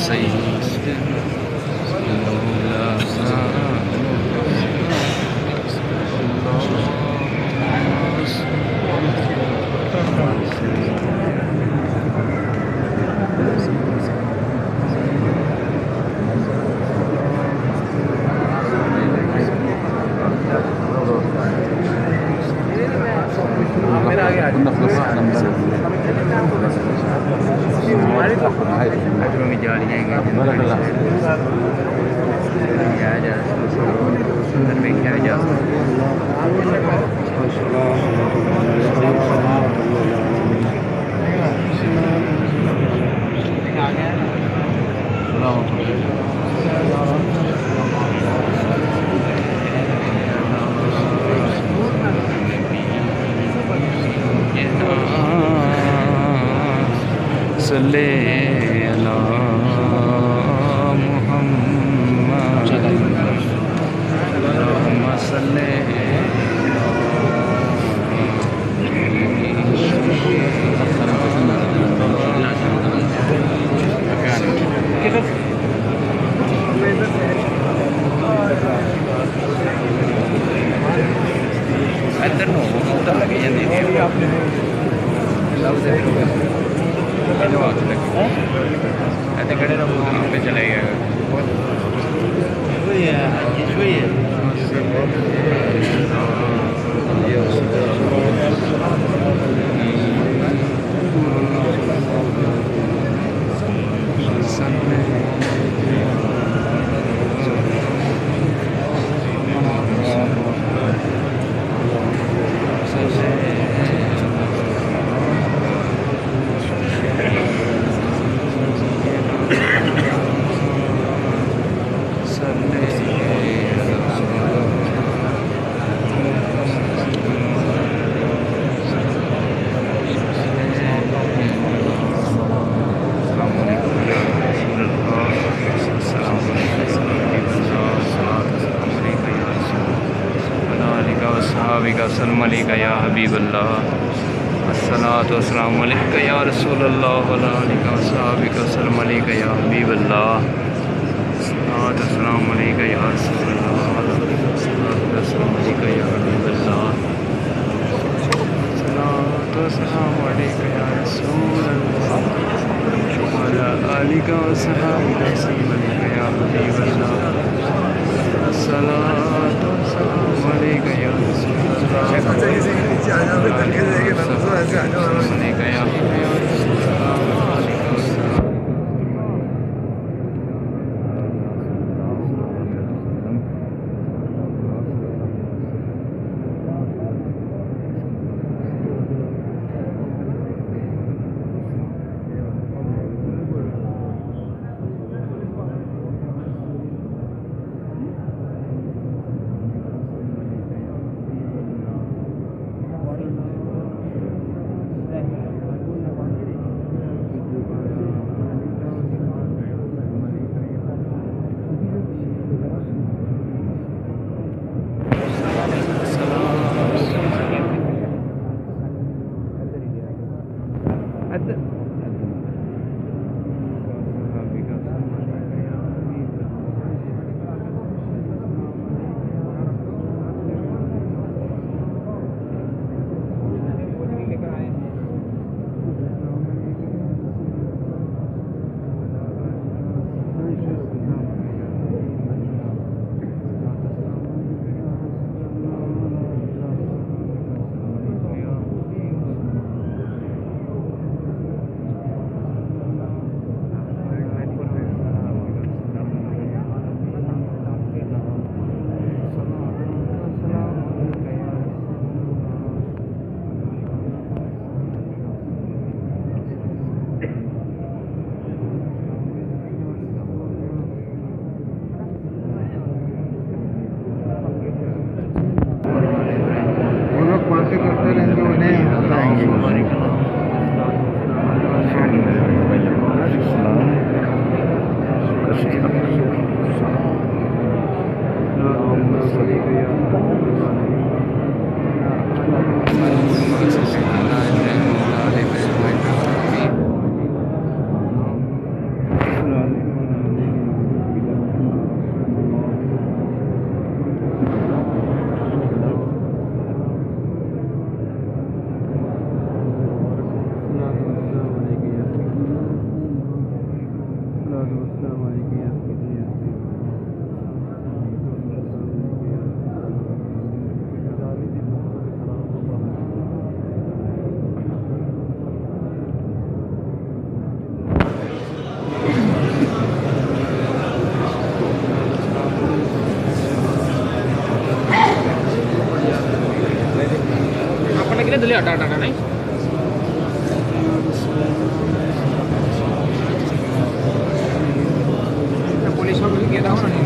सय्यिदना मौलाना में जा रही हैं अंदर में क्या जा सल्ले अला मुहम्मद अल्लाहुम्मा सल्ले इधर नो उधर लगे जाती है ऐसे खड़े रहो वहाँ पे चला गया अस्सलाम अलैका या हबीबल्लाह अस्सलातु वस्सलामु अलैका या रसूलल्लाह वला अलैका वसहाबिका अस्सलामु अलैका या हबीबल्लाह अस्सलातु वस्सलामु अलैका या रसूलल्लाह वला अस्सलामु अलैका या हबीबल्लाह अस्सलातु वस्सलामु अलैका या रसूलल्लाह वला अलैका वसहाबिका अस्सलामु अलैका या हबीबल्लाह अस्सलातु वस्सलामु अलैका या आपण किती दिले अटा अटा नाही पोलीस वगैरे गेला हो ना